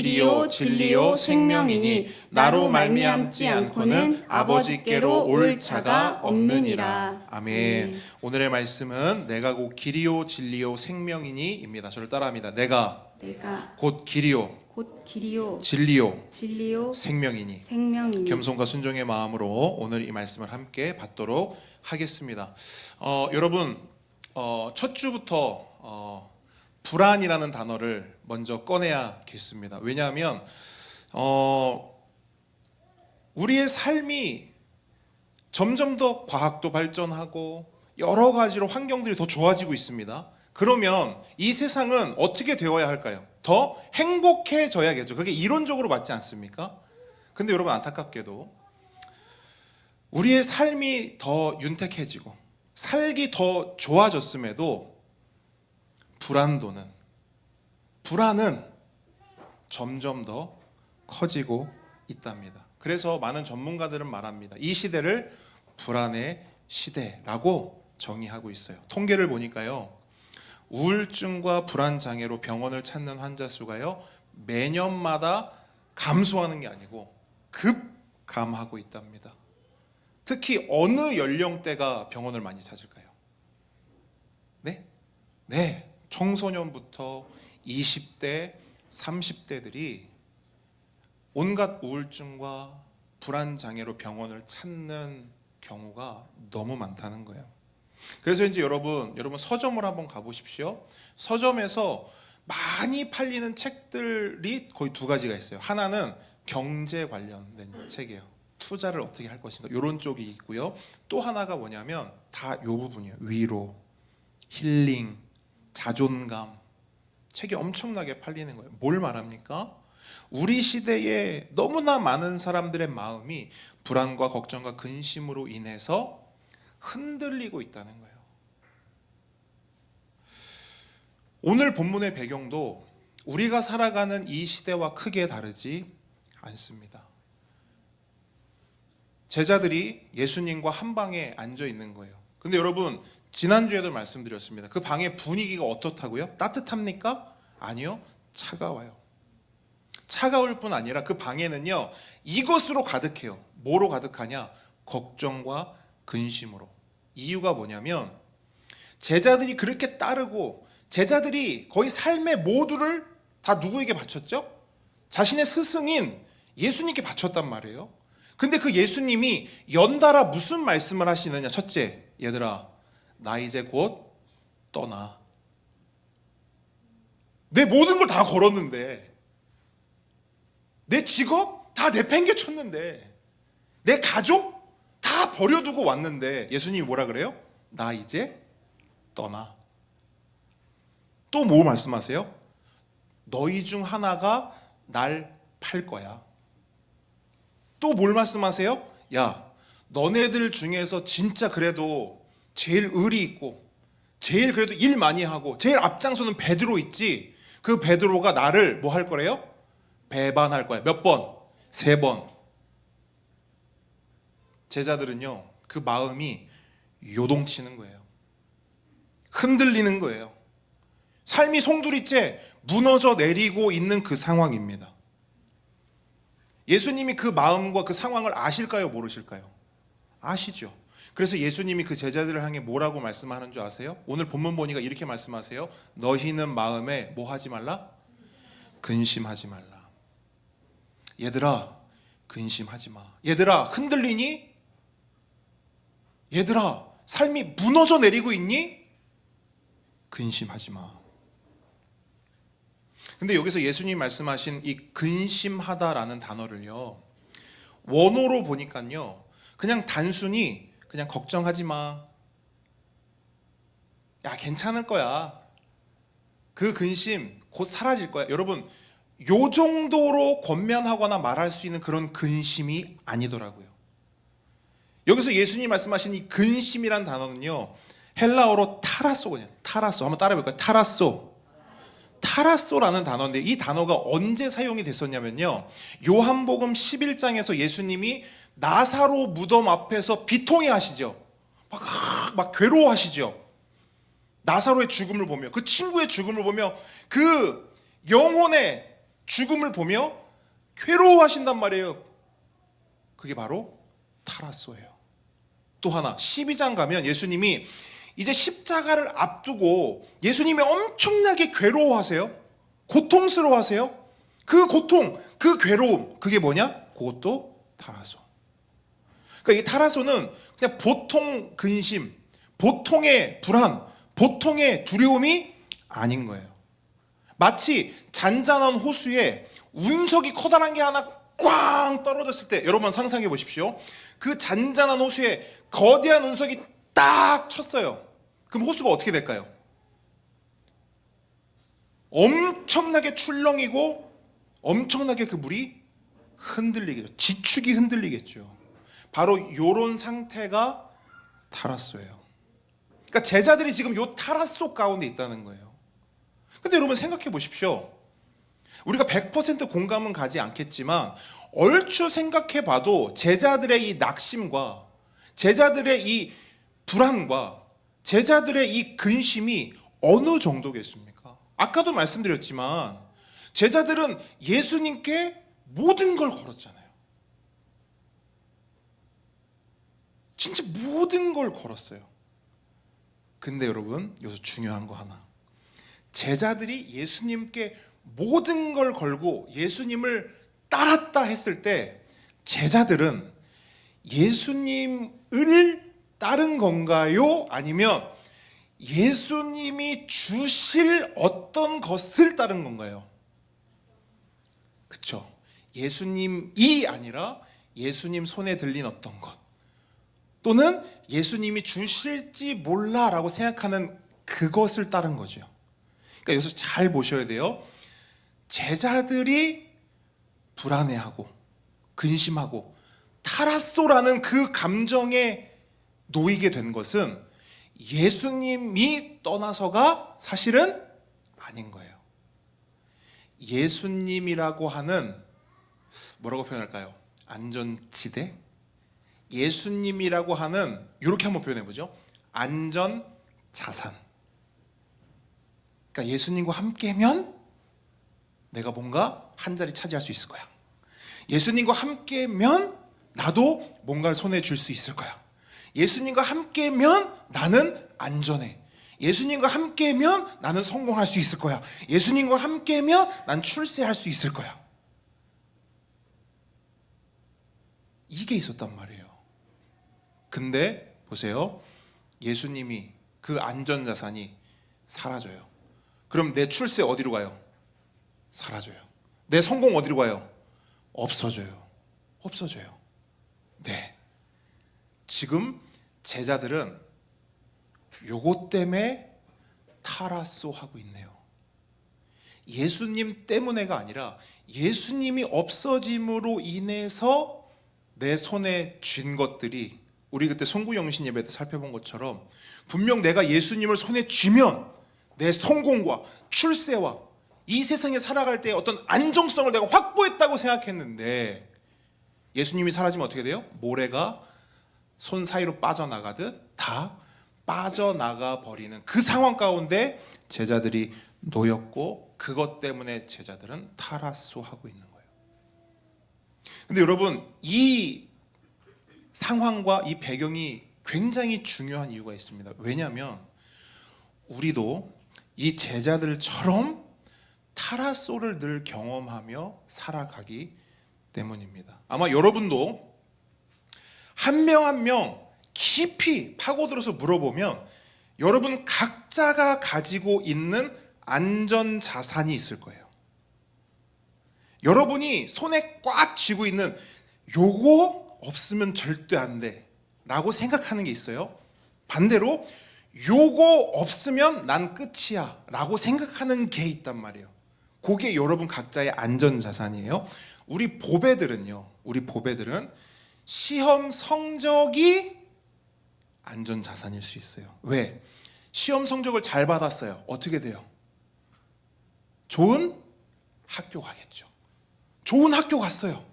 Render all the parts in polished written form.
길이요 진리요 생명이니 나로 말미암지 않고는 아버지께로 올 자가 없느니라. 아멘. 오늘의 말씀은 내가 곧 길이요 진리요 생명이니입니다. 저를 따라합니다. 내가 곧 길이요 진리요 생명이니. 겸손과 순종의 마음으로 오늘 이 말씀을 함께 받도록 하겠습니다. 여러분 첫 주부터 불안이라는 단어를 먼저 꺼내야겠습니다. 왜냐하면 우리의 삶이 점점 더 과학도 발전하고 여러 가지로 환경들이 더 좋아지고 있습니다. 그러면 이 세상은 어떻게 되어야 할까요? 더 행복해져야겠죠. 그게 이론적으로 맞지 않습니까? 근데 여러분 안타깝게도 우리의 삶이 더 윤택해지고 살기 더 좋아졌음에도 불안은 점점 더 커지고 있답니다. 그래서 많은 전문가들은 말합니다. 이 시대를 불안의 시대라고 정의하고 있어요. 통계를 보니까요, 우울증과 불안 장애로 병원을 찾는 환자 수가요 매년마다 감소하는 게 아니고 급감하고 있답니다. 특히 어느 연령대가 병원을 많이 찾을까요? 네, 청소년부터 20대, 30대들이 온갖 우울증과 불안 장애로 병원을 찾는 경우가 너무 많다는 거예요. 그래서 이제 여러분 서점을 한번 가보십시오. 서점에서 많이 팔리는 책들이 거의 두 가지가 있어요. 하나는 경제 관련된 책이에요. 투자를 어떻게 할 것인가 이런 쪽이 있고요. 또 하나가 뭐냐면 다 이 부분이에요. 위로, 힐링, 자존감. 책이 엄청나게 팔리는 거예요. 뭘 말합니까? 우리 시대에 너무나 많은 사람들의 마음이 불안과 걱정과 근심으로 인해서 흔들리고 있다는 거예요. 오늘 본문의 배경도 우리가 살아가는 이 시대와 크게 다르지 않습니다. 제자들이 예수님과 한 방에 앉아 있는 거예요. 근데 여러분 지난주에도 말씀드렸습니다. 그 방의 분위기가 어떻다고요? 따뜻합니까? 아니요, 차가워요. 차가울 뿐 아니라 그 방에는요 이것으로 가득해요. 뭐로 가득하냐? 걱정과 근심으로. 이유가 뭐냐면 제자들이 그렇게 따르고 제자들이 거의 삶의 모두를 다 누구에게 바쳤죠? 자신의 스승인 예수님께 바쳤단 말이에요. 근데 그 예수님이 연달아 무슨 말씀을 하시느냐? 첫째, 얘들아 나 이제 곧 떠나. 내 모든 걸 다 걸었는데, 내 직업 다 내팽개쳤는데, 내 가족 다 버려두고 왔는데 예수님이 뭐라 그래요? 나 이제 떠나. 또 뭐 말씀하세요? 너희 중 하나가 날 팔 거야. 또 뭘 말씀하세요? 야, 너네들 중에서 진짜 그래도 제일 의리 있고 제일 그래도 일 많이 하고 제일 앞장서는 베드로 있지? 그 베드로가 나를 뭐 할 거래요? 배반할 거야. 몇 번? 3번. 제자들은요 그 마음이 요동치는 거예요. 흔들리는 거예요. 삶이 송두리째 무너져 내리고 있는 그 상황입니다. 예수님이 그 마음과 그 상황을 아실까요? 모르실까요? 아시죠. 그래서 예수님이 그 제자들을 향해 뭐라고 말씀하는 줄 아세요? 오늘 본문 보니까 이렇게 말씀하세요. 너희는 마음에 뭐 하지 말라? 근심하지 말라. 얘들아 근심하지 마. 얘들아 흔들리니? 얘들아 삶이 무너져 내리고 있니? 근심하지 마. 근데 여기서 예수님 말씀하신 이 근심하다라는 단어를요 원어로 보니까요 그냥 단순히 그냥 걱정하지 마. 야 괜찮을 거야. 그 근심 곧 사라질 거야. 여러분 요 정도로 권면하거나 말할 수 있는 그런 근심이 아니더라고요. 여기서 예수님 말씀하신 이 근심이란 단어는요 헬라어로 타라소거든요. 타라소 한번 따라해볼까요? 타라소라는 단어인데 이 단어가 언제 사용이 됐었냐면요 요한복음 11장에서 예수님이 나사로 무덤 앞에서 비통해 하시죠. 막 괴로워하시죠. 나사로의 죽음을 보며 그 친구의 죽음을 보며 그 영혼의 죽음을 보며 괴로워하신단 말이에요. 그게 바로 타라소예요. 또 하나 12장 가면 예수님이 이제 십자가를 앞두고 예수님이 엄청나게 괴로워하세요. 고통스러워하세요. 그 고통, 그 괴로움, 그게 뭐냐? 그것도 타라소. 그러니까 이 타라소는 그냥 보통 근심, 보통의 불안, 보통의 두려움이 아닌 거예요. 마치 잔잔한 호수에 운석이 커다란 게 하나 꽝 떨어졌을 때, 여러분 상상해 보십시오. 그 잔잔한 호수에 거대한 운석이 딱 쳤어요. 그럼 호수가 어떻게 될까요? 엄청나게 출렁이고 엄청나게 그 물이 흔들리겠죠. 지축이 흔들리겠죠. 바로 요런 상태가 타라소예요. 그러니까 제자들이 지금 요 타라소 가운데 있다는 거예요. 근데 여러분 생각해 보십시오. 우리가 100% 공감은 가지 않겠지만 얼추 생각해 봐도 제자들의 이 낙심과 제자들의 이 불안과 제자들의 이 근심이 어느 정도겠습니까? 아까도 말씀드렸지만 제자들은 예수님께 모든 걸 걸었잖아요. 진짜 모든 걸 걸었어요. 근데 여러분 여기서 중요한 거 하나, 제자들이 예수님께 모든 걸 걸고 예수님을 따랐다 했을 때 제자들은 예수님을 따른 건가요? 아니면 예수님이 주실 어떤 것을 따른 건가요? 그쵸? 예수님이 아니라 예수님 손에 들린 어떤 것, 또는 예수님이 주실지 몰라라고 생각하는 그것을 따른 거죠. 그러니까 여기서 잘 보셔야 돼요. 제자들이 불안해하고 근심하고 타라소라는 그 감정에 놓이게 된 것은 예수님이 떠나서가 사실은 아닌 거예요. 예수님이라고 하는, 뭐라고 표현할까요? 안전지대? 예수님이라고 하는, 이렇게 한번 표현해보죠. 안전자산. 그러니까 예수님과 함께면 내가 뭔가 한 자리 차지할 수 있을 거야. 예수님과 함께면 나도 뭔가를 손에 줄 수 있을 거야. 예수님과 함께면 나는 안전해. 예수님과 함께면 나는 성공할 수 있을 거야. 예수님과 함께면 난 출세할 수 있을 거야. 이게 있었단 말이에요. 근데 보세요. 예수님이, 그 안전자산이 사라져요. 그럼 내 출세 어디로 가요? 사라져요. 내 성공 어디로 가요? 없어져요. 없어져요. 네. 지금 제자들은 요것 때문에 타라소 하고 있네요. 예수님 때문에가 아니라 예수님이 없어짐으로 인해서 내 손에 쥔 것들이, 우리 그때 송구영신 예배 때 살펴본 것처럼 분명 내가 예수님을 손에 쥐면 내 성공과 출세와 이 세상에 살아갈 때 어떤 안정성을 내가 확보했다고 생각했는데 예수님이 사라지면 어떻게 돼요? 모래가 손 사이로 빠져나가듯 다 빠져나가 버리는 그 상황 가운데 제자들이 놓였고, 그것 때문에 제자들은 타라소 하고 있는 거예요. 근데 여러분, 이 상황과 이 배경이 굉장히 중요한 이유가 있습니다. 왜냐하면 우리도 이 제자들처럼 타라소를 늘 경험하며 살아가기 때문입니다. 아마 여러분도 한 명 한 명 깊이 파고들어서 물어보면 여러분 각자가 가지고 있는 안전 자산이 있을 거예요. 여러분이 손에 꽉 쥐고 있는 요거 없으면 절대 안 돼 라고 생각하는 게 있어요. 반대로 요거 없으면 난 끝이야 라고 생각하는 게 있단 말이에요. 그게 여러분 각자의 안전 자산이에요. 우리 보배들은 시험 성적이 안전 자산일 수 있어요. 왜? 시험 성적을 잘 받았어요. 어떻게 돼요? 좋은 학교 가겠죠. 좋은 학교 갔어요.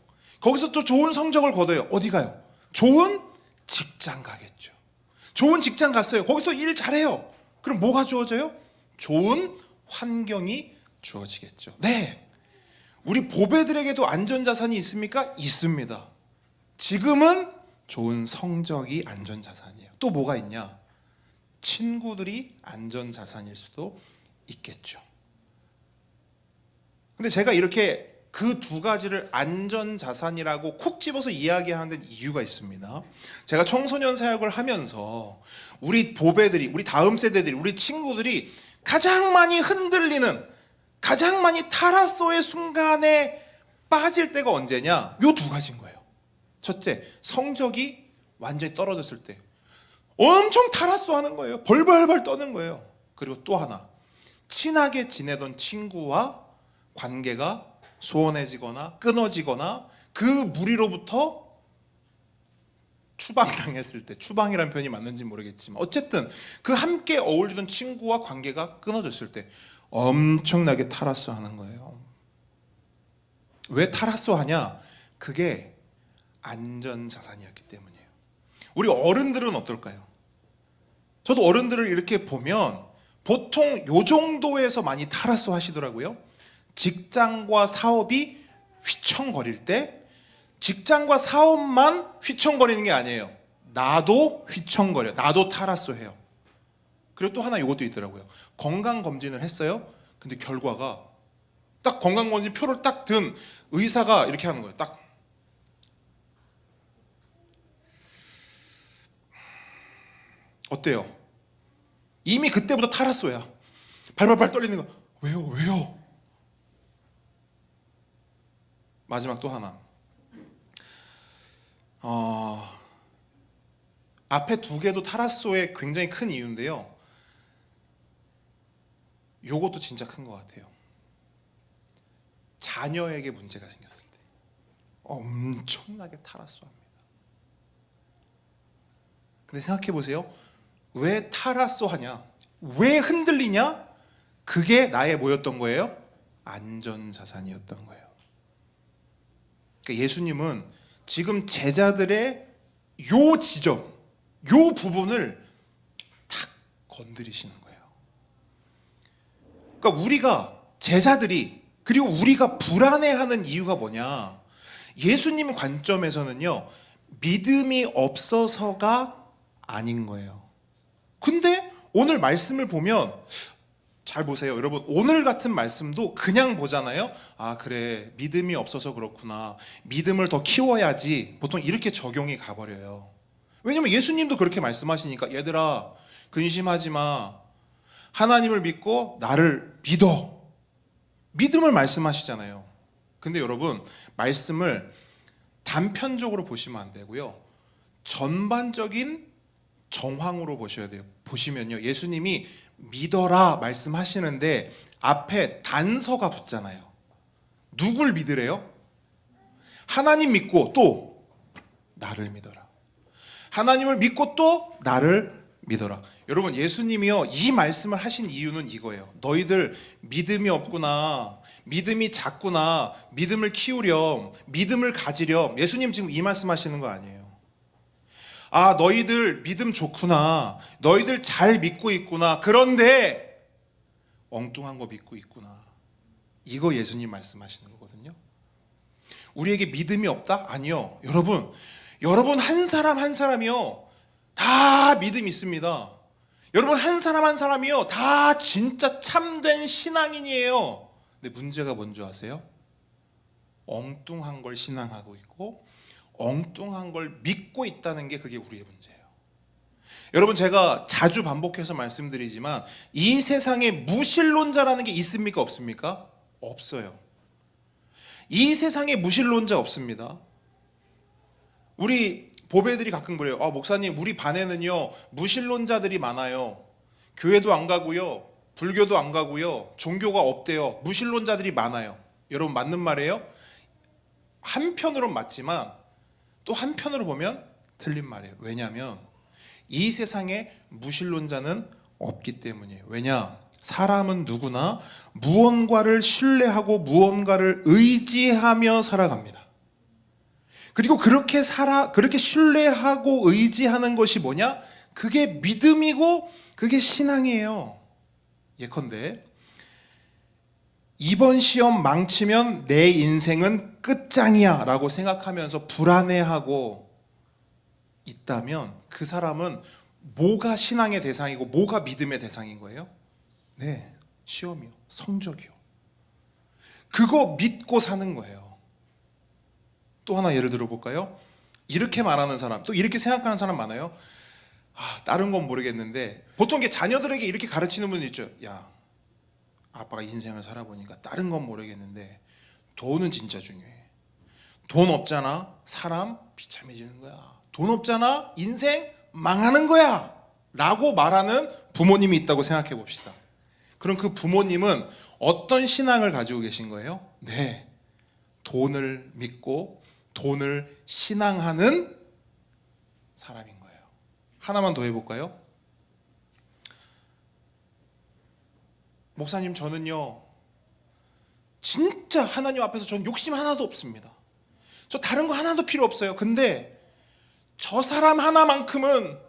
거기서 또 좋은 성적을 거둬요. 어디 가요? 좋은 직장 가겠죠. 좋은 직장 갔어요. 거기서 일 잘해요. 그럼 뭐가 주어져요? 좋은 환경이 주어지겠죠. 네, 우리 보배들에게도 안전자산이 있습니까? 있습니다. 지금은 좋은 성적이 안전자산이에요. 또 뭐가 있냐? 친구들이 안전자산일 수도 있겠죠. 근데 제가 이렇게 그 두 가지를 안전자산이라고 콕 집어서 이야기하는 데는 이유가 있습니다. 제가 청소년 사역을 하면서 우리 보배들이, 우리 다음 세대들이, 우리 친구들이 가장 많이 흔들리는, 가장 많이 타라소의 순간에 빠질 때가 언제냐? 요 두 가지인 거예요. 첫째, 성적이 완전히 떨어졌을 때 엄청 타라소 하는 거예요. 벌벌벌 떠는 거예요. 그리고 또 하나, 친하게 지내던 친구와 관계가 소원해지거나 끊어지거나 그 무리로부터 추방당했을 때, 추방이라는 표현이 맞는지 모르겠지만 어쨌든 그 함께 어울리던 친구와 관계가 끊어졌을 때 엄청나게 타라소 하는 거예요. 왜 타라소 하냐? 그게 안전자산이었기 때문이에요. 우리 어른들은 어떨까요? 저도 어른들을 이렇게 보면 보통 요 정도에서 많이 타라소 하시더라고요. 직장과 사업이 휘청거릴 때 직장과 사업만 휘청거리는 게 아니에요. 나도 휘청거려. 나도 타라소 해요. 그리고 또 하나 이것도 있더라고요. 건강검진을 했어요. 근데 결과가 딱 건강검진 표를 딱 든 의사가 이렇게 하는 거예요. 딱. 어때요? 이미 그때부터 타라소야. 발발발 떨리는 거. 왜요? 마지막 또 하나. 앞에 두 개도 타라소의 굉장히 큰 이유인데요. 요것도 진짜 큰 것 같아요. 자녀에게 문제가 생겼을 때 엄청나게 타라소합니다. 근데 생각해 보세요. 왜 타라소하냐? 왜 흔들리냐? 그게 나의 뭐였던 거예요? 안전자산이었던 거예요. 그러니까 예수님은 지금 제자들의 요 지점, 요 부분을 탁 건드리시는 거예요. 그러니까 우리가, 제자들이, 그리고 우리가 불안해하는 이유가 뭐냐? 예수님 관점에서는요, 믿음이 없어서가 아닌 거예요. 근데 오늘 말씀을 보면, 잘 보세요. 여러분, 오늘 같은 말씀도 그냥 보잖아요. 아, 그래. 믿음이 없어서 그렇구나. 믿음을 더 키워야지. 보통 이렇게 적용이 가버려요. 왜냐면 예수님도 그렇게 말씀하시니까, 얘들아, 근심하지 마. 하나님을 믿고 나를 믿어. 믿음을 말씀하시잖아요. 근데 여러분, 말씀을 단편적으로 보시면 안 되고요. 전반적인 정황으로 보셔야 돼요. 보시면요. 예수님이 믿어라 말씀하시는데 앞에 단서가 붙잖아요. 누굴 믿으래요? 하나님 믿고 또 나를 믿어라. 하나님을 믿고 또 나를 믿어라. 여러분, 예수님이요, 이 말씀을 하신 이유는 이거예요. 너희들 믿음이 없구나, 믿음이 작구나, 믿음을 키우렴, 믿음을 가지렴. 예수님 지금 이 말씀 하시는 거 아니에요. 아, 너희들 믿음 좋구나, 너희들 잘 믿고 있구나, 그런데 엉뚱한 거 믿고 있구나. 이거 예수님 말씀하시는 거거든요. 우리에게 믿음이 없다? 아니요. 여러분 한 사람 한 사람이요, 다 믿음 있습니다. 여러분 한 사람 한 사람이요, 다 진짜 참된 신앙인이에요. 근데 문제가 뭔지 아세요? 엉뚱한 걸 신앙하고 있고 엉뚱한 걸 믿고 있다는 게, 그게 우리의 문제예요. 여러분, 제가 자주 반복해서 말씀드리지만 이 세상에 무신론자라는 게 있습니까? 없습니까? 없어요. 이 세상에 무신론자 없습니다. 우리 보배들이 가끔 그래요. 아, 목사님, 우리 반에는요 무신론자들이 많아요. 교회도 안 가고요, 불교도 안 가고요, 종교가 없대요. 무신론자들이 많아요. 여러분, 맞는 말이에요. 한편으로는 맞지만 또 한편으로 보면 틀린 말이에요. 왜냐하면 이 세상에 무신론자는 없기 때문이에요. 왜냐? 사람은 누구나 무언가를 신뢰하고 무언가를 의지하며 살아갑니다. 그리고 그렇게 신뢰하고 의지하는 것이 뭐냐? 그게 믿음이고 그게 신앙이에요. 예컨대 이번 시험 망치면 내 인생은 끝장이야 라고 생각하면서 불안해하고 있다면 그 사람은 뭐가 신앙의 대상이고 뭐가 믿음의 대상인 거예요? 네, 시험이요, 성적이요. 그거 믿고 사는 거예요. 또 하나 예를 들어볼까요? 이렇게 말하는 사람, 또 이렇게 생각하는 사람 많아요. 다른 건 모르겠는데 보통 이게 자녀들에게 이렇게 가르치는 분이 있죠. 야, 아빠가 인생을 살아보니까 다른 건 모르겠는데 돈은 진짜 중요해. 돈 없잖아, 사람 비참해지는 거야. 돈 없잖아, 인생 망하는 거야 라고 말하는 부모님이 있다고 생각해 봅시다. 그럼 그 부모님은 어떤 신앙을 가지고 계신 거예요? 네, 돈을 믿고 돈을 신앙하는 사람인 거예요. 하나만 더 해볼까요? 목사님, 저는요 진짜 하나님 앞에서 전 욕심 하나도 없습니다. 저 다른 거 하나도 필요 없어요. 근데 저 사람 하나만큼은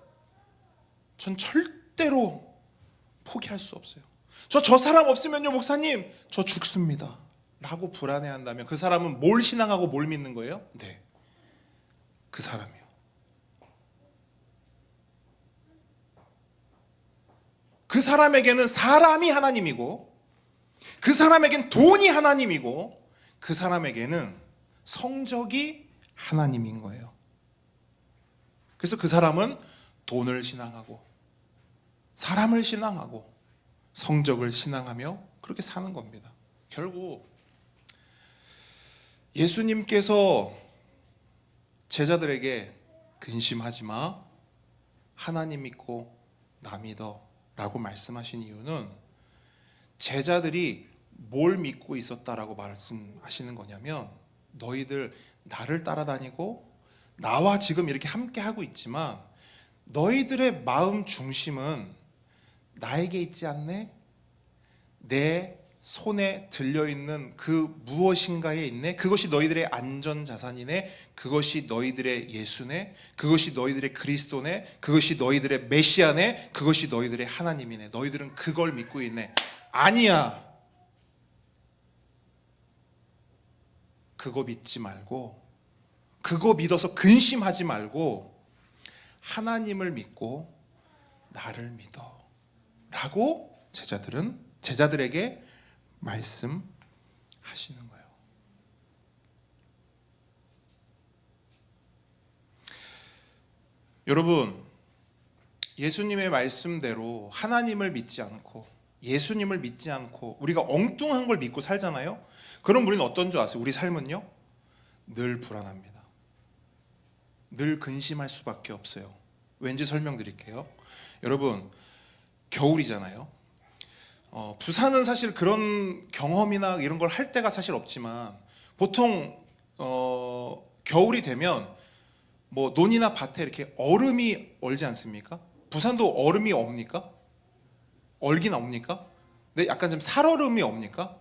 전 절대로 포기할 수 없어요. 저 사람 없으면요 목사님 저 죽습니다 라고 불안해한다면 그 사람은 뭘 신앙하고 뭘 믿는 거예요? 네, 그 사람이요. 그 사람에게는 사람이 하나님이고 그 사람에게는 돈이 하나님이고 그 사람에게는 성적이 하나님인 거예요. 그래서 그 사람은 돈을 신앙하고 사람을 신앙하고 성적을 신앙하며 그렇게 사는 겁니다. 결국 예수님께서 제자들에게 근심하지 마, 하나님 믿고 나 믿어 라고 말씀하신 이유는 제자들이 뭘 믿고 있었다라고 말씀하시는 거냐면 너희들 나를 따라다니고 나와 지금 이렇게 함께 하고 있지만 너희들의 마음 중심은 나에게 있지 않네? 내 손에 들려있는 그 무엇인가에 있네? 그것이 너희들의 안전자산이네? 그것이 너희들의 예수네? 그것이 너희들의 그리스도네? 그것이 너희들의 메시아네? 그것이 너희들의 하나님이네? 너희들은 그걸 믿고 있네? 아니야. 그거 믿지 말고 그거 믿어서 근심하지 말고 하나님을 믿고 나를 믿어 라고 제자들에게 말씀하시는 거예요. 여러분, 예수님의 말씀대로 하나님을 믿지 않고 예수님을 믿지 않고 우리가 엉뚱한 걸 믿고 살잖아요. 그럼 우리는 어떤 줄 아세요? 우리 삶은요 늘 불안합니다. 늘 근심할 수밖에 없어요. 왠지 설명드릴게요. 여러분, 겨울이잖아요. 부산은 사실 그런 경험이나 이런 걸 할 때가 사실 없지만 보통 겨울이 되면 뭐 논이나 밭에 이렇게 얼음이 얼지 않습니까? 부산도 얼음이 옵니까? 얼긴 옵니까? 근데 약간 좀 살얼음이 옵니까?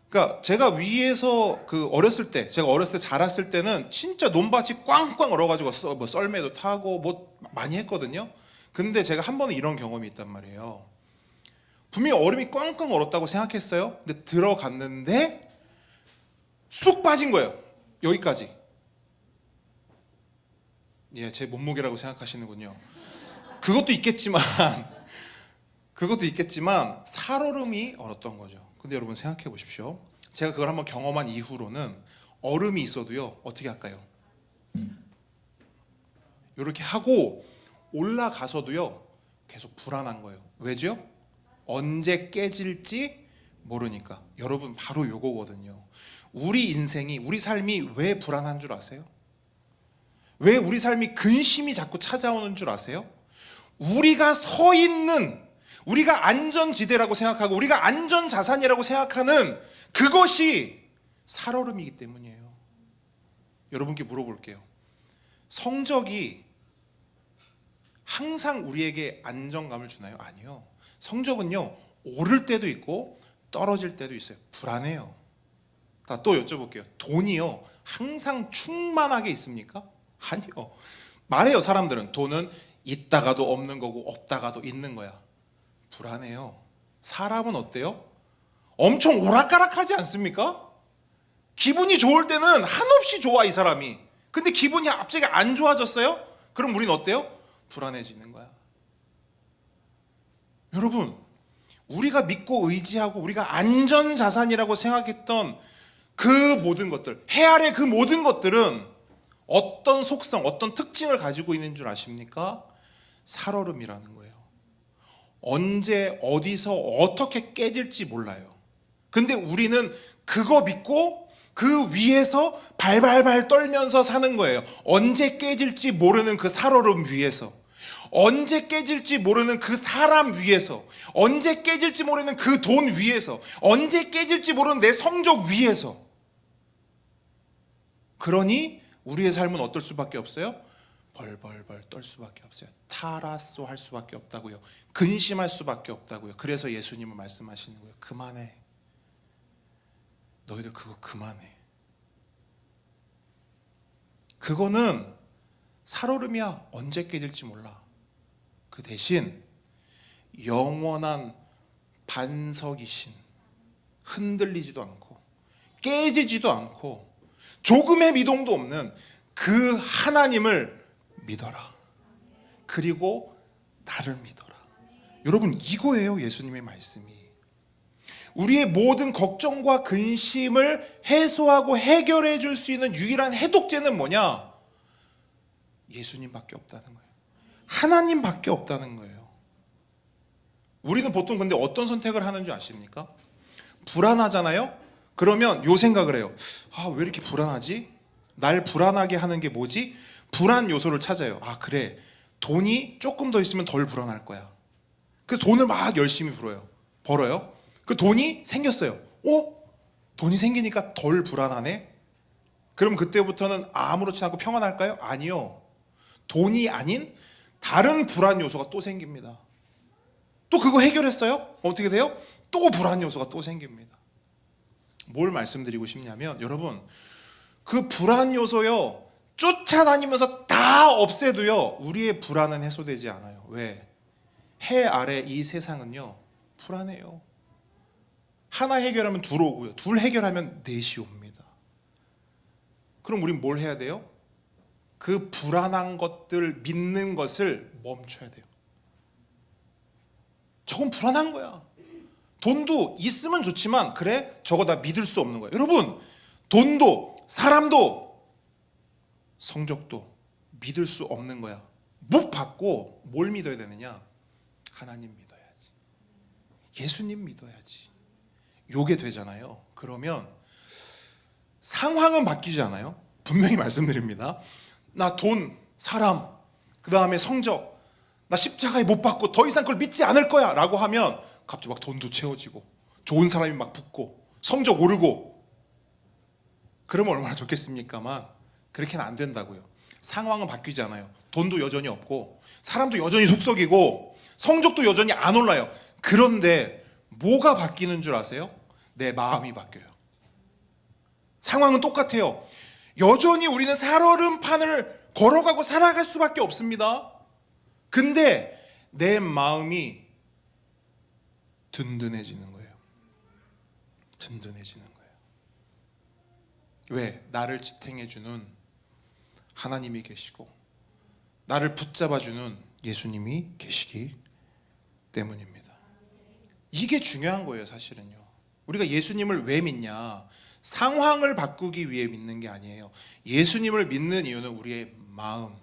그러니까 제가 위에서 제가 어렸을 때 자랐을 때는 진짜 논밭이 꽝꽝 얼어가지고 뭐 썰매도 타고 뭐 많이 했거든요. 근데 제가 한 번은 이런 경험이 있단 말이에요. 분명히 얼음이 꽝꽝 얼었다고 생각했어요. 근데 들어갔는데 쑥 빠진 거예요. 여기까지. 예, 제 몸무게라고 생각하시는군요. 그것도 있겠지만 살얼음이 얼었던 거죠. 근데 여러분 생각해 보십시오. 제가 그걸 한번 경험한 이후로는 얼음이 있어도요 어떻게 할까요? 이렇게 하고 올라가서도요 계속 불안한 거예요. 왜죠? 언제 깨질지 모르니까. 여러분 바로 요거거든요. 우리 인생이, 우리 삶이 왜 불안한 줄 아세요? 왜 우리 삶이 근심이 자꾸 찾아오는 줄 아세요? 우리가 서 있는, 우리가 안전지대라고 생각하고 우리가 안전자산이라고 생각하는 그것이 살얼음이기 때문이에요. 여러분께 물어볼게요. 성적이 항상 우리에게 안정감을 주나요? 아니요. 성적은요 오를 때도 있고 떨어질 때도 있어요. 불안해요. 또 여쭤볼게요. 돈이요 항상 충만하게 있습니까? 아니요. 말해요. 사람들은 돈은 있다가도 없는 거고 없다가도 있는 거야. 불안해요. 사람은 어때요? 엄청 오락가락하지 않습니까? 기분이 좋을 때는 한없이 좋아 이 사람이. 근데 기분이 갑자기 안 좋아졌어요? 그럼 우린 어때요? 불안해지는 거야. 여러분, 우리가 믿고 의지하고 우리가 안전자산이라고 생각했던 그 모든 것들, 해 아래 그 모든 것들은 어떤 속성, 어떤 특징을 가지고 있는 줄 아십니까? 살얼음이라는 거예요. 언제 어디서 어떻게 깨질지 몰라요. 근데 우리는 그거 믿고 그 위에서 발발발 떨면서 사는 거예요. 언제 깨질지 모르는 그 살얼음 위에서, 언제 깨질지 모르는 그 사람 위에서, 언제 깨질지 모르는 그 돈 위에서, 언제 깨질지 모르는 내 성적 위에서. 그러니 우리의 삶은 어떨 수밖에 없어요? 벌벌벌 떨 수밖에 없어요. 타라쏘 할 수밖에 없다고요. 근심할 수밖에 없다고요. 그래서 예수님은 말씀하시는 거예요. 그만해. 너희들 그거 그만해. 그거는 살얼음이야. 언제 깨질지 몰라. 그 대신 영원한 반석이신, 흔들리지도 않고 깨지지도 않고 조금의 미동도 없는 그 하나님을 믿어라. 그리고 나를 믿어라. 여러분, 이거예요. 예수님의 말씀이. 우리의 모든 걱정과 근심을 해소하고 해결해 줄 수 있는 유일한 해독제는 뭐냐? 예수님밖에 없다는 거예요. 하나님밖에 없다는 거예요. 우리는 보통 근데 어떤 선택을 하는 줄 아십니까? 불안하잖아요? 그러면 요 생각을 해요. 아, 왜 이렇게 불안하지? 날 불안하게 하는 게 뭐지? 불안 요소를 찾아요. 아, 그래. 돈이 조금 더 있으면 덜 불안할 거야. 그래서 돈을 막 열심히 벌어요. 그 돈이 생겼어요. 돈이 생기니까 덜 불안하네? 그럼 그때부터는 아무렇지 않고 평안할까요? 아니요. 돈이 아닌 다른 불안 요소가 또 생깁니다. 또 그거 해결했어요? 어떻게 돼요? 또 불안 요소가 또 생깁니다. 뭘 말씀드리고 싶냐면, 여러분, 그 불안 요소요, 쫓아다니면서 다 없애도요, 우리의 불안은 해소되지 않아요. 왜? 해 아래 이 세상은요, 불안해요. 하나 해결하면 둘 오고요, 둘 해결하면 넷이 옵니다. 그럼 우린 뭘 해야 돼요? 그 불안한 것들 믿는 것을 멈춰야 돼요. 저건 불안한 거야. 돈도 있으면 좋지만, 그래, 저거 다 믿을 수 없는 거야. 여러분, 돈도 사람도 성적도 믿을 수 없는 거야. 못 받고 뭘 믿어야 되느냐? 하나님 믿어야지. 예수님 믿어야지. 요게 되잖아요. 그러면 상황은 바뀌지 않아요. 분명히 말씀드립니다. 나 돈, 사람, 그 다음에 성적, 나 십자가에 못 박고 더 이상 그걸 믿지 않을 거야 라고 하면 갑자기 막 돈도 채워지고 좋은 사람이 막 붙고 성적 오르고, 그러면 얼마나 좋겠습니까만 그렇게는 안 된다고요. 상황은 바뀌지 않아요. 돈도 여전히 없고 사람도 여전히 속썩이고 성적도 여전히 안 올라요. 그런데 뭐가 바뀌는 줄 아세요? 내 마음이 바뀌어요. 상황은 똑같아요. 여전히 우리는 살얼음판을 걸어가고 살아갈 수밖에 없습니다. 근데 내 마음이 든든해지는 거예요. 든든해지는 거예요. 왜? 나를 지탱해주는 하나님이 계시고 나를 붙잡아주는 예수님이 계시기 때문입니다. 이게 중요한 거예요. 사실은요, 우리가 예수님을 왜 믿냐? 상황을 바꾸기 위해 믿는 게 아니에요. 예수님을 믿는 이유는 우리의 마음,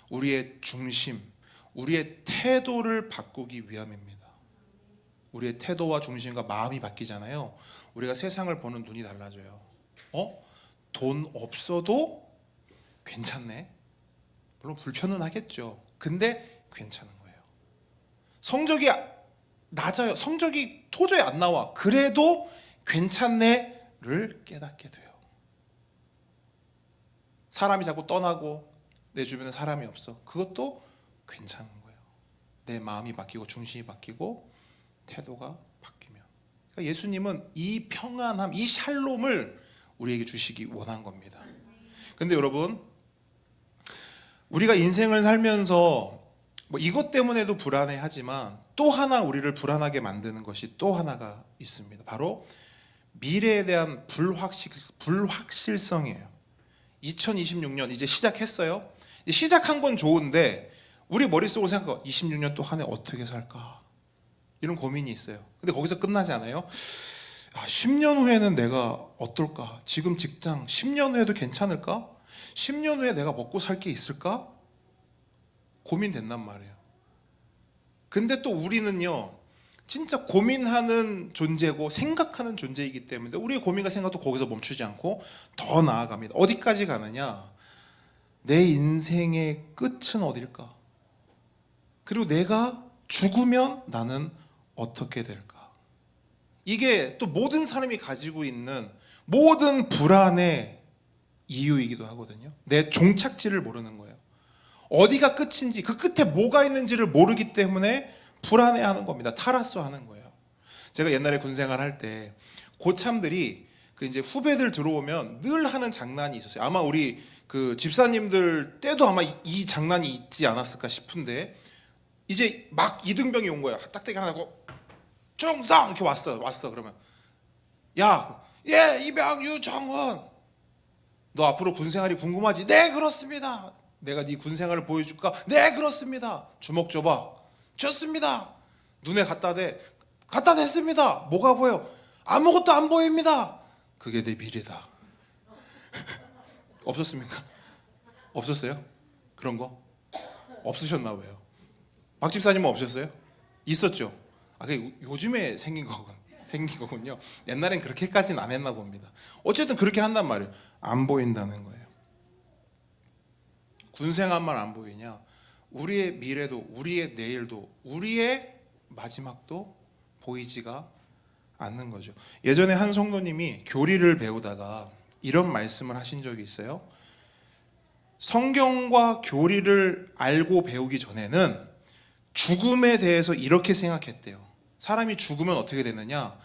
우리의 중심, 우리의 태도를 바꾸기 위함입니다. 우리의 태도와 중심과 마음이 바뀌잖아요. 우리가 세상을 보는 눈이 달라져요. 돈 없어도 괜찮네. 물론 불편은 하겠죠. 근데 괜찮은 거예요. 성적이 낮아요. 성적이 도저히 안 나와. 그래도 괜찮네를 깨닫게 돼요. 사람이 자꾸 떠나고 내 주변에 사람이 없어. 그것도 괜찮은 거예요. 내 마음이 바뀌고 중심이 바뀌고 태도가 바뀌면. 그러니까 예수님은 이 평안함, 이 샬롬을 우리에게 주시기 원한 겁니다. 근데 여러분, 우리가 인생을 살면서 뭐 이것 때문에도 불안해하지만 또 하나 우리를 불안하게 만드는 것이 또 하나가 있습니다. 바로 미래에 대한 불확실성이에요. 2026년 이제 시작했어요. 이제 시작한 건 좋은데 우리 머릿속으로 생각하고 26년 또 한 해 어떻게 살까? 이런 고민이 있어요. 근데 거기서 끝나지 않아요. 10년 후에는 내가 어떨까? 지금 직장 10년 후에도 괜찮을까? 10년 후에 내가 먹고 살 게 있을까? 고민된단 말이에요. 근데 또 우리는요, 진짜 고민하는 존재고 생각하는 존재이기 때문에 우리의 고민과 생각도 거기서 멈추지 않고 더 나아갑니다. 어디까지 가느냐? 내 인생의 끝은 어딜까? 그리고 내가 죽으면 나는 어떻게 될까? 이게 또 모든 사람이 가지고 있는 모든 불안의 이유이기도 하거든요. 내 종착지를 모르는 거예요. 어디가 끝인지, 그 끝에 뭐가 있는지를 모르기 때문에 불안해하는 겁니다. 탈화하는 거예요. 제가 옛날에 군 생활할 때 고참들이 그 이제 후배들 들어오면 늘 하는 장난이 있었어요. 아마 우리 그 집사님들 때도 아마 이 장난이 있지 않았을까 싶은데, 이제 막 이등병이 온 거야. 딱대기 하나 하고 중상 이렇게 왔어. 그러면 이병 유정훈, 너 앞으로 군 생활이 궁금하지? 네, 그렇습니다. 내가 네 군 생활을 보여줄까? 네, 그렇습니다. 주먹 줘봐. 줬습니다. 눈에 갖다 댔습니다. 뭐가 보여? 아무것도 안 보입니다. 그게 내 미래다. 없었습니까? 없었어요? 그런 거? 없으셨나 봐요. 박 집사님은 없으셨어요? 있었죠? 그게 요즘에 생긴 거군요. 옛날엔 그렇게까지는 안 했나 봅니다. 어쨌든 그렇게 한단 말이에요. 안 보인다는 거예요. 군생활만 안 보이냐? 우리의 미래도, 우리의 내일도, 우리의 마지막도 보이지가 않는 거죠. 예전에 한 성도님이 교리를 배우다가 이런 말씀을 하신 적이 있어요. 성경과 교리를 알고 배우기 전에는 죽음에 대해서 이렇게 생각했대요. 사람이 죽으면 어떻게 되느냐?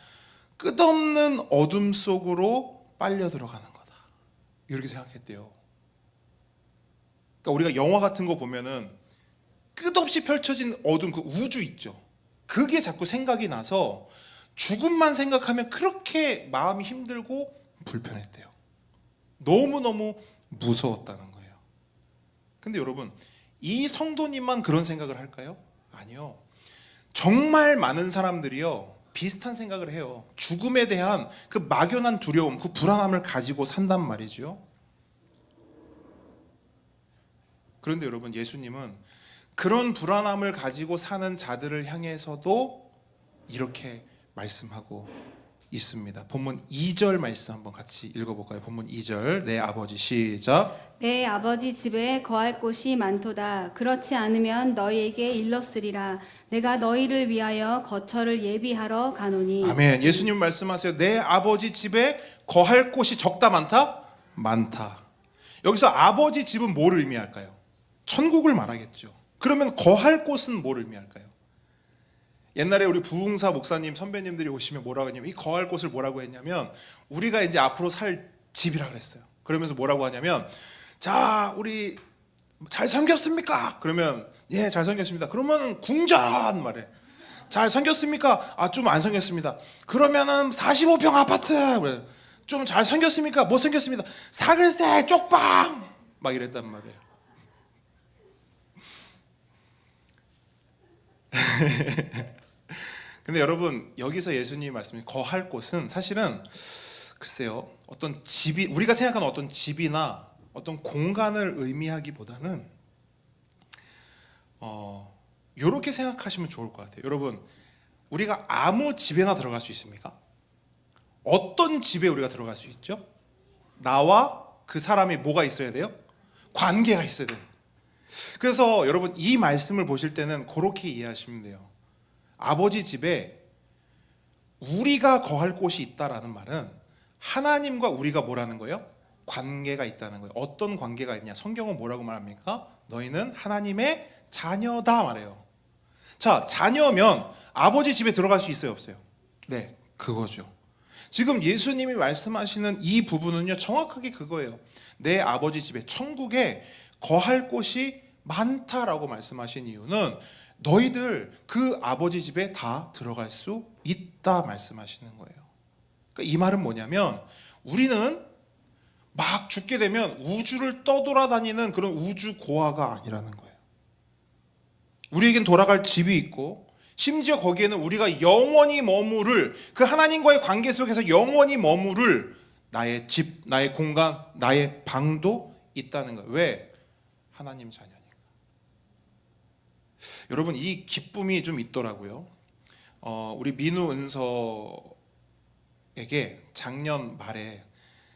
끝없는 어둠 속으로 빨려 들어가는 거다. 이렇게 생각했대요. 그러니까 우리가 영화 같은 거 보면은 끝없이 펼쳐진 어둠, 그 우주 있죠. 그게 자꾸 생각이 나서 죽음만 생각하면 그렇게 마음이 힘들고 불편했대요. 너무너무 무서웠다는 거예요. 근데 여러분, 이 성도님만 그런 생각을 할까요? 아니요. 정말 많은 사람들이요, 비슷한 생각을 해요. 죽음에 대한 그 막연한 두려움, 그 불안함을 가지고 산단 말이죠. 그런데 여러분, 예수님은 그런 불안함을 가지고 사는 자들을 향해서도 이렇게 말씀하고 있습니다. 본문 2절 말씀 한번 같이 읽어볼까요? 본문 2절. 내 아버지, 시작. 내 아버지 집에 거할 곳이 많도다. 그렇지 않으면 너희에게 일렀으리라. 내가 너희를 위하여 거처를 예비하러 가노니. 아멘. 예수님 말씀하세요. 내 아버지 집에 거할 곳이 적다 많다? 많다. 여기서 아버지 집은 뭘 의미할까요? 천국을 말하겠죠. 그러면 거할 곳은 뭘 의미할까요? 옛날에 우리 부흥사 목사님 선배님들이 오시면 뭐라고 했냐면, 이 거할 곳을 뭐라고 했냐면, 우리가 이제 앞으로 살 집이라 그랬어요. 그러면서 뭐라고 하냐면, 자, 우리 잘 섬겼습니까? 그러면 예, 잘 섬겼습니다. 그러면 궁전 말해. 잘 섬겼습니까? 좀 안 섬겼습니다. 그러면은 45평 아파트. 좀 잘 섬겼습니까? 못 섬겼습니다. 사글세 쪽방 막 이랬단 말이에요. 근데 여러분, 여기서 예수님이 말씀이 거할 곳은 사실은 글쎄요, 어떤 집이, 우리가 생각하는 어떤 집이나 어떤 공간을 의미하기보다는 이렇게 생각하시면 좋을 것 같아요. 여러분, 우리가 아무 집에나 들어갈 수 있습니까? 어떤 집에 우리가 들어갈 수 있죠? 나와 그 사람이 뭐가 있어야 돼요? 관계가 있어야 돼요. 그래서 여러분, 이 말씀을 보실 때는 그렇게 이해하시면 돼요. 아버지 집에 우리가 거할 곳이 있다라는 말은 하나님과 우리가 뭐라는 거예요? 관계가 있다는 거예요. 어떤 관계가 있냐? 성경은 뭐라고 말합니까? 너희는 하나님의 자녀다 말해요. 자, 자녀면 아버지 집에 들어갈 수 있어요, 없어요? 네, 그거죠. 지금 예수님이 말씀하시는 이 부분은요, 정확하게 그거예요. 내 아버지 집에, 천국에 거할 곳이 많다라고 말씀하신 이유는 너희들 그 아버지 집에 다 들어갈 수 있다 말씀하시는 거예요. 그러니까 이 말은 뭐냐면 우리는 막 죽게 되면 우주를 떠돌아다니는 그런 우주 고아가 아니라는 거예요. 우리에겐 돌아갈 집이 있고 심지어 거기에는 우리가 영원히 머무를 그 하나님과의 관계 속에서 영원히 머무를 나의 집, 나의 공간, 나의 방도 있다는 거예요. 왜? 하나님 자녀니까. 여러분 이 기쁨이 좀 있더라고요. 우리 민우 은서에게 작년 말에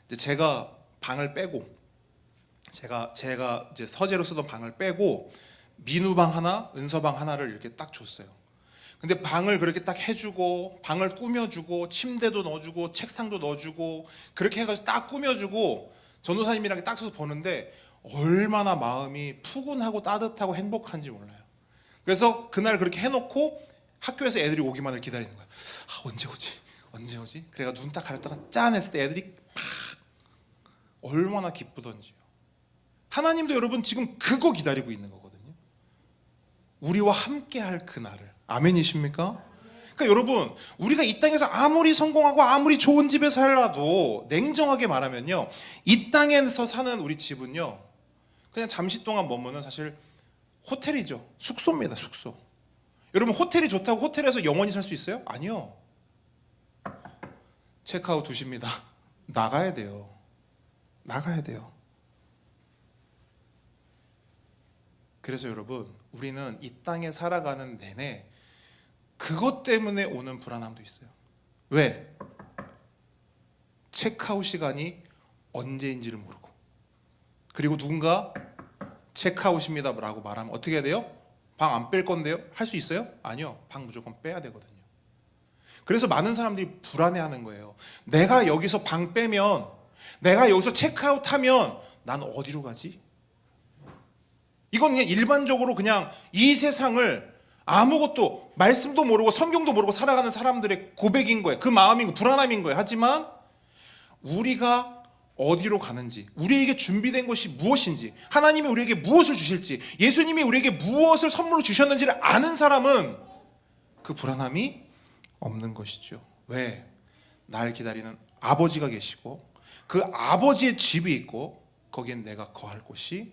이제 제가 방을 빼고 제가 이제 서재로 쓰던 방을 빼고 민우 방 하나, 은서 방 하나를 이렇게 딱 줬어요. 근데 방을 그렇게 딱 해주고 방을 꾸며주고 침대도 넣어주고 책상도 넣어주고 그렇게 해가지고 딱 꾸며주고 전도사님이랑 딱 서서 보는데 얼마나 마음이 푸근하고 따뜻하고 행복한지 몰라요. 그래서 그날 그렇게 해놓고 학교에서 애들이 오기만을 기다리는 거야. 언제 오지? 언제 오지? 그래가 눈 딱 가렸다가 짠 했을 때 애들이 팍 얼마나 기쁘던지요. 하나님도 여러분 지금 그거 기다리고 있는 거거든요. 우리와 함께 할 그날을. 아멘이십니까? 그러니까 여러분 우리가 이 땅에서 아무리 성공하고 아무리 좋은 집에 살아도 냉정하게 말하면요 이 땅에서 사는 우리 집은요 그냥 잠시 동안 머무는 사실 호텔이죠. 숙소입니다. 숙소. 여러분 호텔이 좋다고 호텔에서 영원히 살 수 있어요? 아니요. 체크아웃 2시입니다. 나가야 돼요. 나가야 돼요. 그래서 여러분 우리는 이 땅에 살아가는 내내 그것 때문에 오는 불안함도 있어요. 왜? 체크아웃 시간이 언제인지를 모르고 그리고 누군가 체크아웃입니다 라고 말하면 어떻게 해야 돼요? 방 안 뺄 건데요? 할 수 있어요? 아니요. 방 무조건 빼야 되거든요. 그래서 많은 사람들이 불안해하는 거예요. 내가 여기서 방 빼면 내가 여기서 체크아웃하면 난 어디로 가지? 이건 그냥 일반적으로 그냥 이 세상을 아무것도 말씀도 모르고 성경도 모르고 살아가는 사람들의 고백인 거예요. 그 마음인 거 불안함인 거예요. 하지만 우리가 어디로 가는지 우리에게 준비된 것이 무엇인지 하나님이 우리에게 무엇을 주실지 예수님이 우리에게 무엇을 선물로 주셨는지를 아는 사람은 그 불안함이 없는 것이죠. 왜? 날 기다리는 아버지가 계시고 그 아버지의 집이 있고 거기엔 내가 거할 곳이